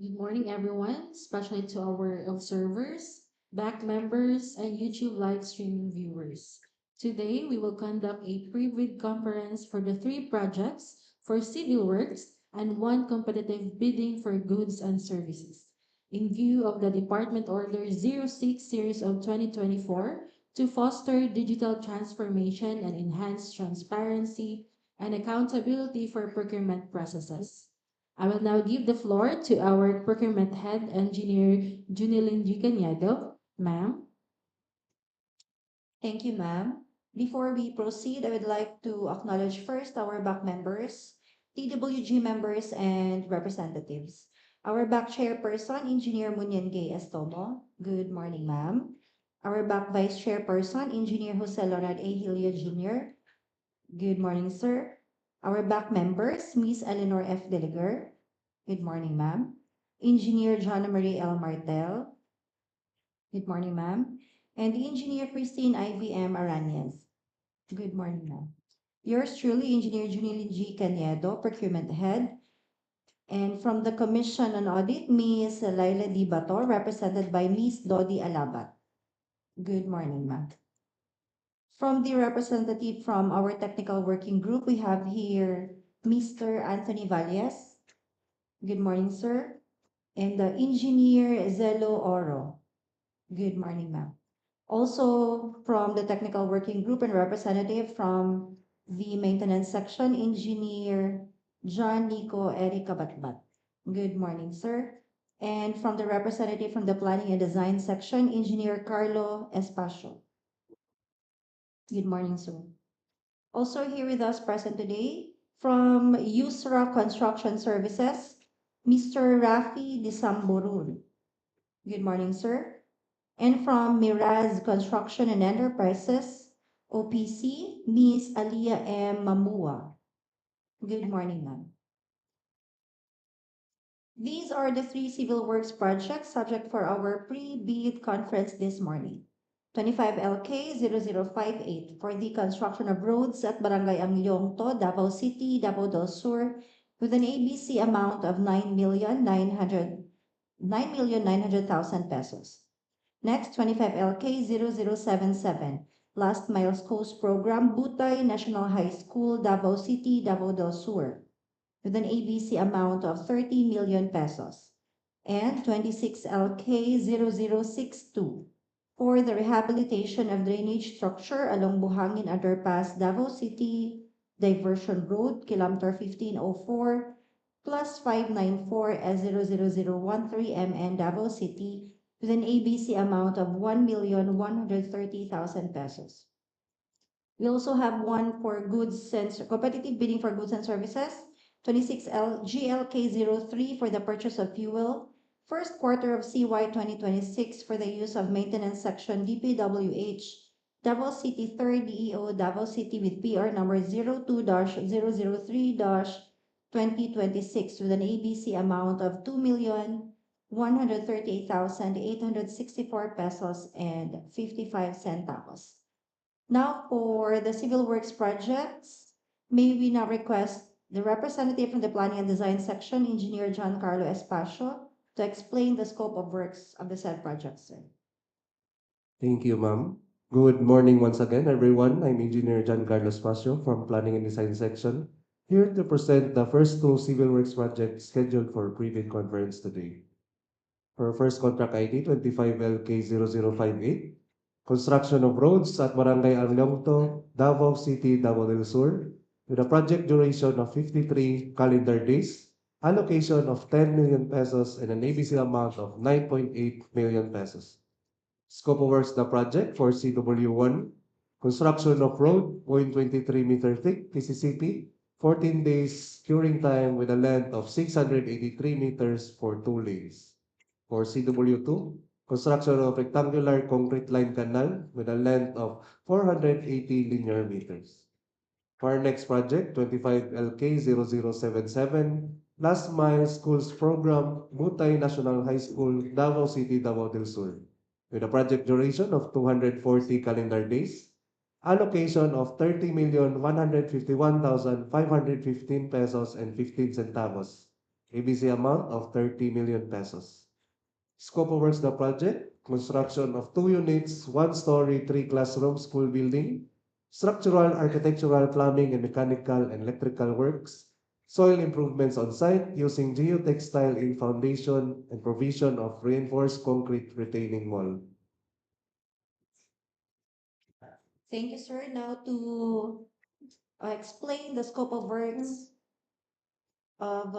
Good morning, everyone, especially to our observers, back members, and YouTube live streaming viewers. Today, we will conduct a pre-bid conference for the three projects for civil works and one competitive bidding for goods and services. In view of the Department Order 06 Series of 2024 to foster digital transformation and enhance transparency and accountability for procurement processes. I will now give the floor to our procurement head engineer, Junilin Gicanyado. Ma'am. Thank you, ma'am. Before we proceed, I would like to acknowledge first our back members, TWG members, and representatives. Our back chairperson, Engineer Munyenge Estomo. Good morning, ma'am. Our back vice chairperson, Engineer Jose Leonard A. Hilio Jr. Good morning, sir. Our back members, Miss Eleanor F. Delegar. Good morning, ma'am. Engineer John Marie L. Martel. Good morning, ma'am. And Engineer Christine IVM Arañez. Good morning, ma'am. Yours truly, Engineer Junilin G. Canedo, Procurement Head. And from the Commission on Audit, Ms. Laila D. Bator, represented by Ms. Dodi Alabat. Good morning, ma'am. From the representative from our technical working group, we have here Mr. Anthony Valles. Good morning, sir. And the Engineer Zelo Oro. Good morning, ma'am. Also from the technical working group and representative from the maintenance section, Engineer John Nico Erica Batbat. Good morning, sir. And from the representative from the planning and design section, Engineer Carlo Espacio. Good morning, sir. Also here with us present today from USRA Construction Services, Mr. Rafi Disamburul. Good morning, sir. And from Miraz Construction and Enterprises, OPC, Ms. Alia M. Mamua. Good morning, ma'am. These are the three civil works projects subject for our pre-bid conference this morning. 25 LK 0058 for the construction of roads at Barangay Angliongto, Davao City, Davao del Sur, with an ABC amount of 9,900,000 pesos. Next, 25 LK 0077, Last Miles Coast Program, Butay National High School, Davao City, Davao del Sur, with an ABC amount of 30 million pesos. And 26 LK 0062, for the rehabilitation of drainage structure along Buhangin Underpass, Davao City, Diversion Road, kilometer 1504, plus 594 as 00013 MN, Davao City, with an ABC amount of 1,130,000 pesos. We also have one for goods and competitive bidding for goods and services, 26L GLK03 for the purchase of fuel, first quarter of CY 2026 for the use of maintenance section DPWH Davao City 3rd DEO Davao City with PR number 02-003-2026 with an ABC amount of 2,138,864 pesos and 55 centavos. Now for the civil works projects, may we now request the representative from the planning and design section, Engineer John Carlo Espacio, to explain the scope of works of the said project, sir. Thank you, ma'am. Good morning once again, everyone. I'm Engineer Giancarlo Spacio from Planning and Design Section, here to present the first two civil works projects scheduled for pre-bid conference today. For first contract ID 25LK0058, construction of roads at Barangay Angliongto, Davao City, Davao del Sur, with a project duration of 53 calendar days, allocation of 10 million pesos, and an ABC amount of 9.8 million pesos. Scope of works the project for CW1, construction of road, 0.23-meter thick, PCCP, 14 days curing time with a length of 683 meters for 2 lanes. For CW2, construction of rectangular concrete line canal with a length of 480 linear meters. For our next project, 25LK0077, Last Mile Schools Program, Butay National High School, Davao City, Davao del Sur, with a project duration of 240 calendar days, allocation of 30,151,515 pesos and 15 centavos. ABC amount of 30 million pesos. Scope of works the project, construction of 2 units, 1 story, 3 classroom school building, structural, architectural, plumbing, and mechanical and electrical works, soil improvements on site using geotextile in foundation and provision of reinforced concrete retaining wall. Thank you, sir. Now to explain the scope of works of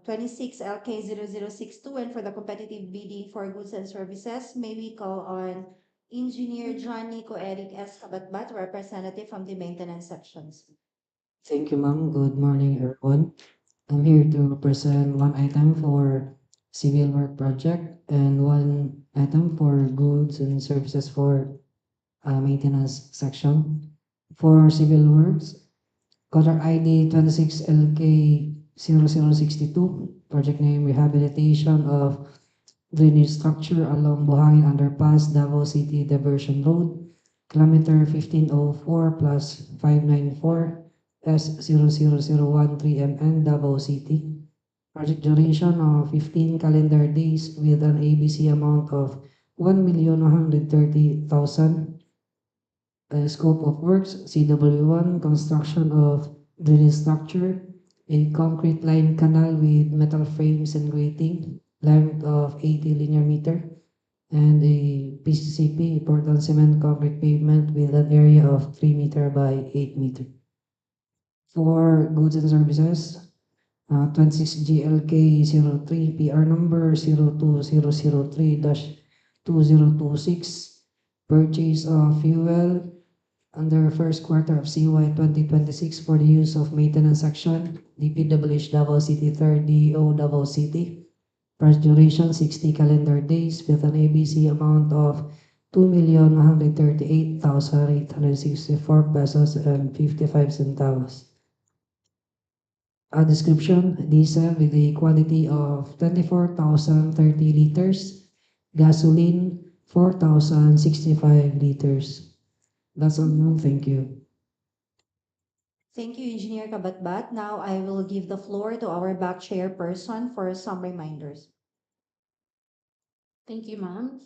26 LK 0062 and for the competitive bidding for goods and services, may we call on Engineer Johnny Coeric S. Kabatbat, representative from the maintenance sections. Thank you, ma'am. Good morning, everyone. I'm here to present one item for civil work project and one item for goods and services for maintenance section. For civil works, contract ID 26 LK 0062, project name Rehabilitation of Drainage Structure along Buhangin Underpass, Davao City Diversion Road, kilometer 1504 plus 594 S00013 MN, Davao City. Project duration of 15 calendar days with an ABC amount of 1,130,000. Scope of works, CW1, construction of drainage structure, a concrete line canal with metal frames and grating, length of 80 linear meter, and a PCCP, Portland Cement Concrete Pavement with an area of 3 meter by 8 meter. For goods and services, 26 GLK 03 PR number 02003-2026, purchase of fuel under first quarter of CY 2026 for the use of maintenance section, DPWH Davao City 3rd DEO Davao City. Price duration 60 calendar days with an ABC amount of 2,138,864 pesos and 55 centavos. A description, diesel with a quantity of 24,030 liters, gasoline 4,065 liters. That's all, ma'am. Thank you. Thank you, Engineer Kabatbat. Now I will give the floor to our back chairperson for some reminders. Thank you, ma'am.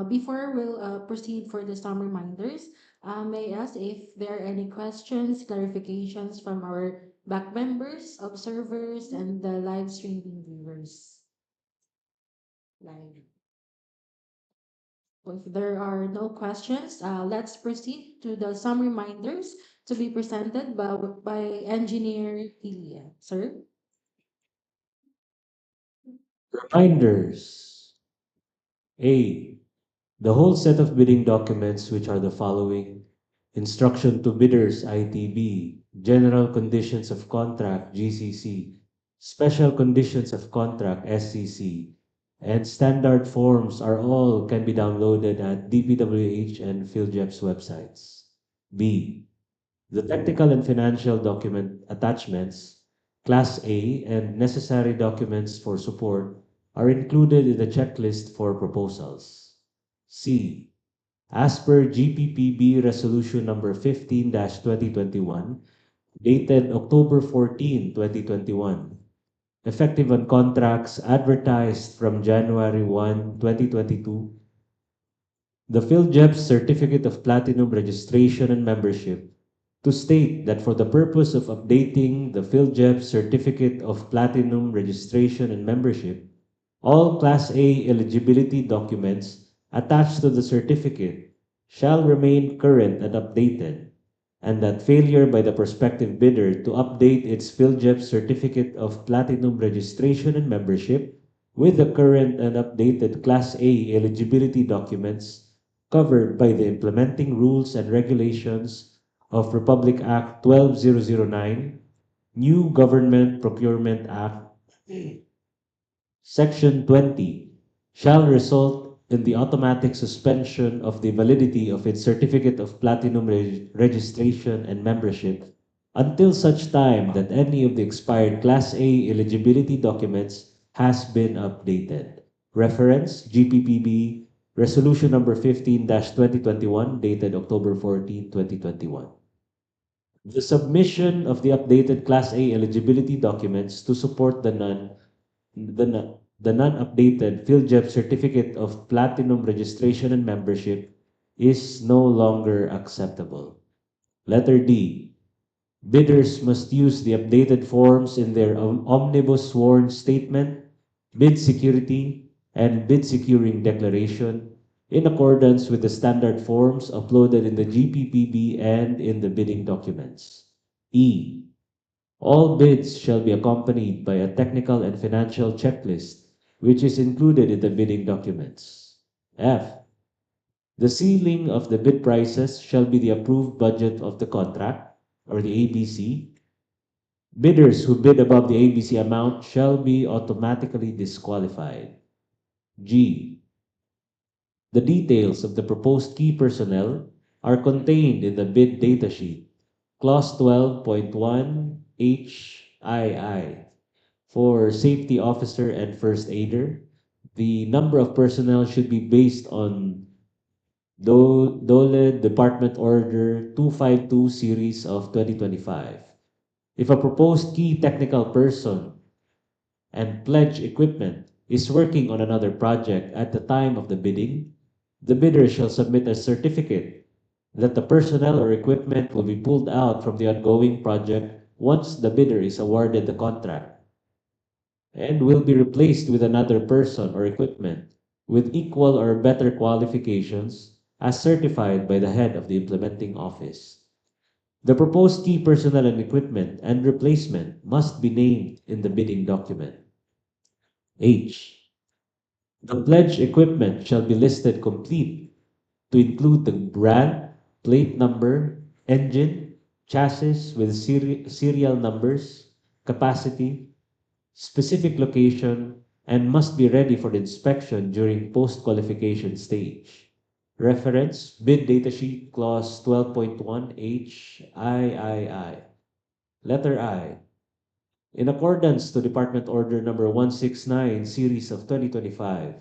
Before we'll proceed for the some reminders, may I ask if there are any questions, clarifications from our back members, observers, and the live streaming viewers? Live. If there are no questions, let's proceed to the some reminders to be presented by Engineer Ilya. Sir? Reminders. A. The whole set of bidding documents, which are the following: Instruction to Bidders ITB, General Conditions of Contract GCC, Special Conditions of Contract SCC, and Standard Forms are all can be downloaded at DPWH and PhilJEP's websites. B. The technical and financial document attachments, Class A, and necessary documents for support are included in the checklist for proposals. C. As per GPPB Resolution Number 15-2021, dated October 14, 2021, effective on contracts advertised from January 1, 2022, the PhilJEP's Certificate of Platinum Registration and Membership to state that for the purpose of updating the PhilJEP Certificate of Platinum Registration and Membership, all Class A eligibility documents attached to the certificate shall remain current and updated, and that failure by the prospective bidder to update its PhilJEP Certificate of Platinum Registration and Membership with the current and updated Class A eligibility documents covered by the implementing rules and regulations of Republic Act 12009, New Government Procurement Act, Section 20, shall result in the automatic suspension of the validity of its Certificate of Platinum Registration and Membership until such time that any of the expired Class A eligibility documents has been updated. Reference GPPB Resolution number 15-2021 dated October 14, 2021. The submission of the updated Class A eligibility documents to support the non-updated PhilJEP Certificate of Platinum Registration and Membership is no longer acceptable. Letter D. Bidders must use the updated forms in their omnibus sworn statement, bid security, and bid securing declaration in accordance with the standard forms uploaded in the GPPB and in the bidding documents. E. All bids shall be accompanied by a technical and financial checklist, which is included in the bidding documents. F. The ceiling of the bid prices shall be the approved budget of the contract, or the ABC. Bidders who bid above the ABC amount shall be automatically disqualified. G. The details of the proposed key personnel are contained in the bid data sheet, Clause 12.1 HII. For safety officer and first aider, the number of personnel should be based on DOLE Department Order 252 Series of 2025. If a proposed key technical person and pledge equipment is working on another project at the time of the bidding, the bidder shall submit a certificate that the personnel or equipment will be pulled out from the ongoing project once the bidder is awarded the contract and will be replaced with another person or equipment with equal or better qualifications as certified by the head of the implementing office. The proposed key personnel and equipment and replacement must be named in the bidding document. H. The pledged equipment shall be listed complete to include the brand, plate number, engine, chassis with serial numbers, capacity, specific location, and must be ready for inspection during post-qualification stage. Reference, bid data sheet, clause 12.1 HIII. Letter I. In accordance to Department Order number 169, Series of 2025,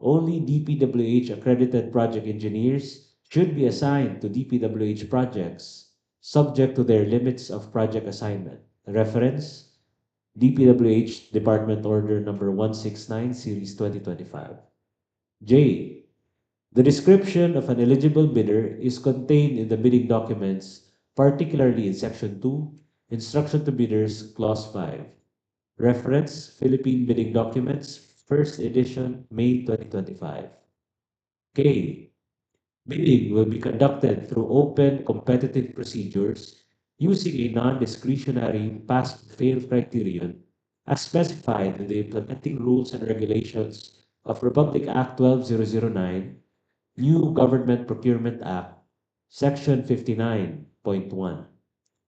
only DPWH accredited project engineers should be assigned to DPWH projects, subject to their limits of project assignment. Reference, DPWH Department Order number 169, Series 2025. J. The description of an eligible bidder is contained in the bidding documents, particularly in Section 2, Instruction to Bidders, Clause 5. Reference, Philippine Bidding Documents, First Edition, May 2025. K. Bidding will be conducted through open competitive procedures using a non-discretionary pass-fail criterion as specified in the implementing rules and regulations of Republic Act 12009, New Government Procurement Act, Section 59.1.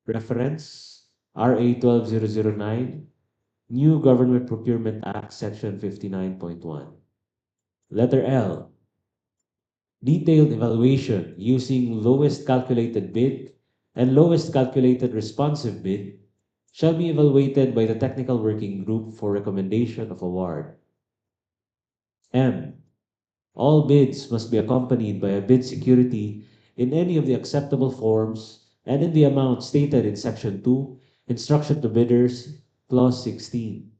Reference, RA 12009, New Government Procurement Act, Section 59.1. Letter L. Detailed evaluation using lowest calculated bid and lowest calculated responsive bid shall be evaluated by the Technical Working Group for recommendation of award. M. All bids must be accompanied by a bid security in any of the acceptable forms and in the amount stated in Section 2, Instruction to Bidders, Clause 16.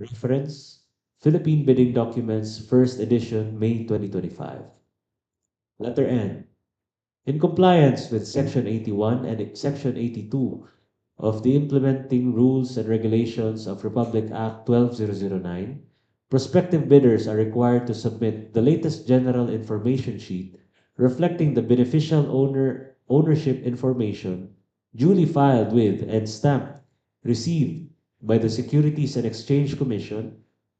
Reference, Philippine Bidding Documents, First Edition, May 2025. Letter N. In compliance with Section 81 and Section 82 of the Implementing Rules and Regulations of Republic Act 12009, prospective bidders are required to submit the latest general information sheet reflecting the beneficial ownership information duly filed with and stamped received by the Securities and Exchange Commission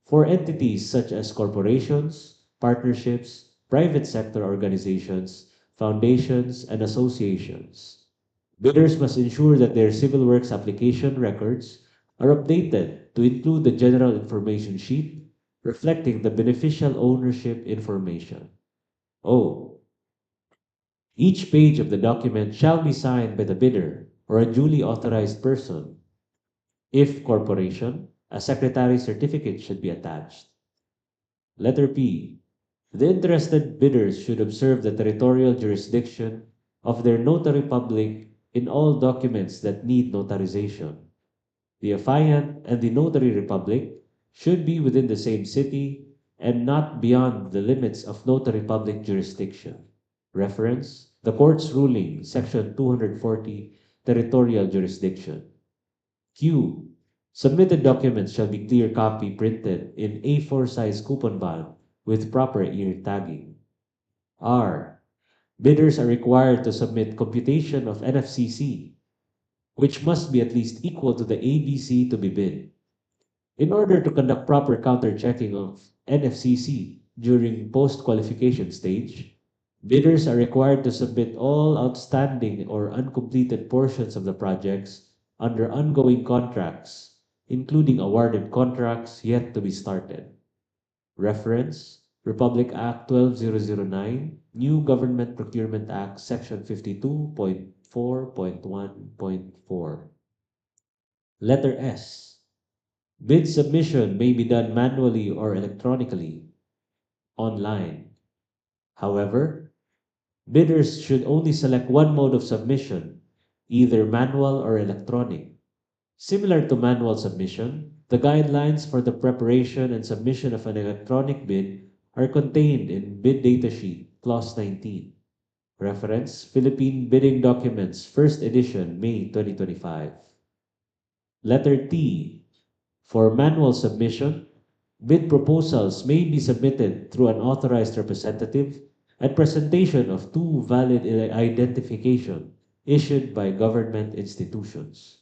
for entities such as corporations, partnerships, private sector organizations, foundations, and associations. Bidders must ensure that their civil works application records are updated to include the general information sheet reflecting the beneficial ownership information. O. Each page of the document shall be signed by the bidder or a duly authorized person. If corporation, a secretary certificate should be attached. Letter P. The interested bidders should observe the territorial jurisdiction of their notary public in all documents that need notarization. The affiant and the notary republic should be within the same city and not beyond the limits of notary public jurisdiction. Reference: the court's ruling, section 240, territorial jurisdiction. Q. Submitted documents shall be clear copy printed in A4 size coupon bond with proper ear tagging. R. Bidders are required to submit computation of NFCC, which must be at least equal to the ABC to be bid. In order to conduct proper counter-checking of NFCC during post-qualification stage, bidders are required to submit all outstanding or uncompleted portions of the projects under ongoing contracts, including awarded contracts yet to be started. Reference: Republic Act 12009, New Government Procurement Act, Section 52.4.1.4. Letter S. Bid submission may be done manually or electronically, online. However, bidders should only select one mode of submission, either manual or electronic. Similar to manual submission, the guidelines for the preparation and submission of an electronic bid are contained in Bid Data Sheet, Clause 19. Reference: Philippine Bidding Documents, 1st edition, May 2025. Letter T. For manual submission, bid proposals may be submitted through an authorized representative and presentation of two valid identification issued by government institutions.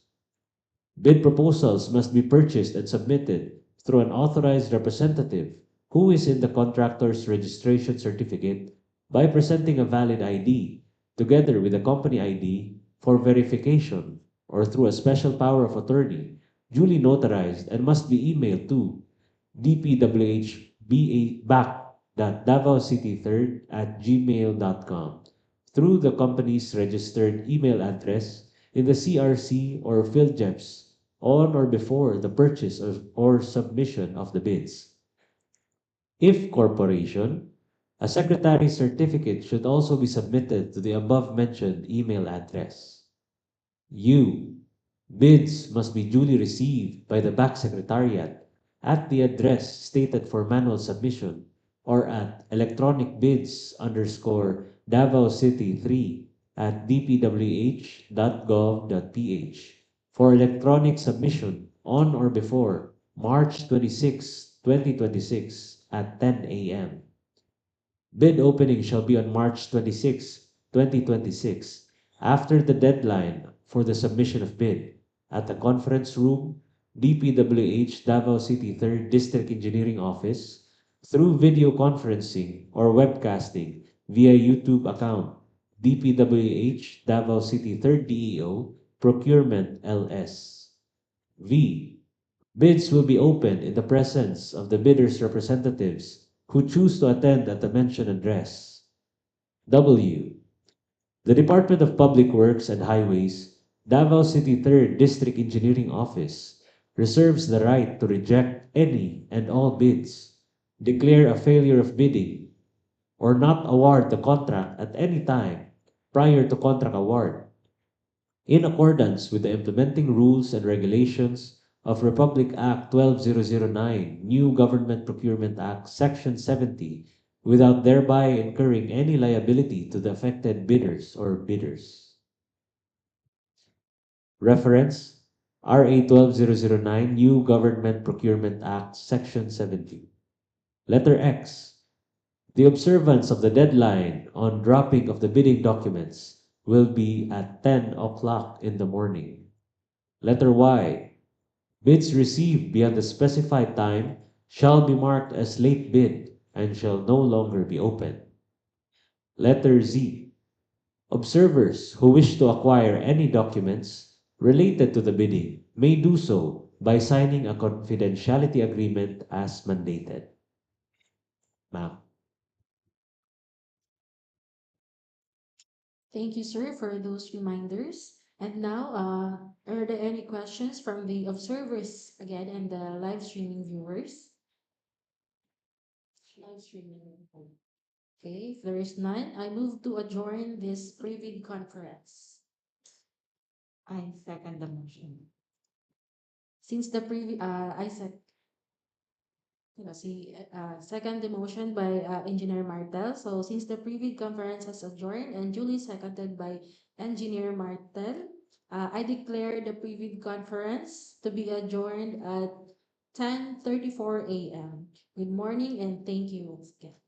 Bid proposals must be purchased and submitted through an authorized representative who is in the contractor's registration certificate by presenting a valid ID together with a company ID for verification, or through a special power of attorney duly notarized, and must be emailed to dpwh.davao-city3rd@gmail.com through the company's registered email address in the CRC or PhilJeps on or before the purchase or submission of the bids. If corporation, a secretary's certificate should also be submitted to the above-mentioned email address. U. Bids must be duly received by the back secretariat at the address stated for manual submission or at electronic bids _ Davao City 3 at dpwh.gov.ph for electronic submission on or before March 26, 2026 at 10 a.m. Bid opening shall be on March 26, 2026, after the deadline for the submission of bid at the conference room, DPWH Davao City 3rd District Engineering Office, through video conferencing or webcasting via YouTube account, DPWH Davao City 3rd DEO, Procurement LS. V. Bids will be opened in the presence of the bidder's representatives who choose to attend at the mentioned address. W. The Department of Public Works and Highways, Davao City 3rd District Engineering Office, reserves the right to reject any and all bids, declare a failure of bidding, or not award the contract at any time prior to contract award, in accordance with the implementing rules and regulations of Republic Act 12009, New Government Procurement Act, Section 70, without thereby incurring any liability to the affected bidders or bidders. Reference: RA 12009, New Government Procurement Act, Section 70. Letter X. The observance of the deadline on dropping of the bidding documents will be at 10 o'clock in the morning. Letter Y. Bids received beyond the specified time shall be marked as late bid and shall no longer be open. Letter Z. Observers who wish to acquire any documents related to the bidding may do so by signing a confidentiality agreement as mandated. Ma'am. Thank you, sir, for those reminders. And now, are there any questions from the observers again and the live streaming viewers? Live streaming. Okay, if there is none, I move to adjourn this pre-vid conference. I second the motion. Since the previ, I said, second the motion by Engineer Martel. So since the pre-vid conference has adjourned and duly seconded by Engineer Martel, I declare the pre-vid conference to be adjourned at 10:34 a.m. Good morning and thank you again.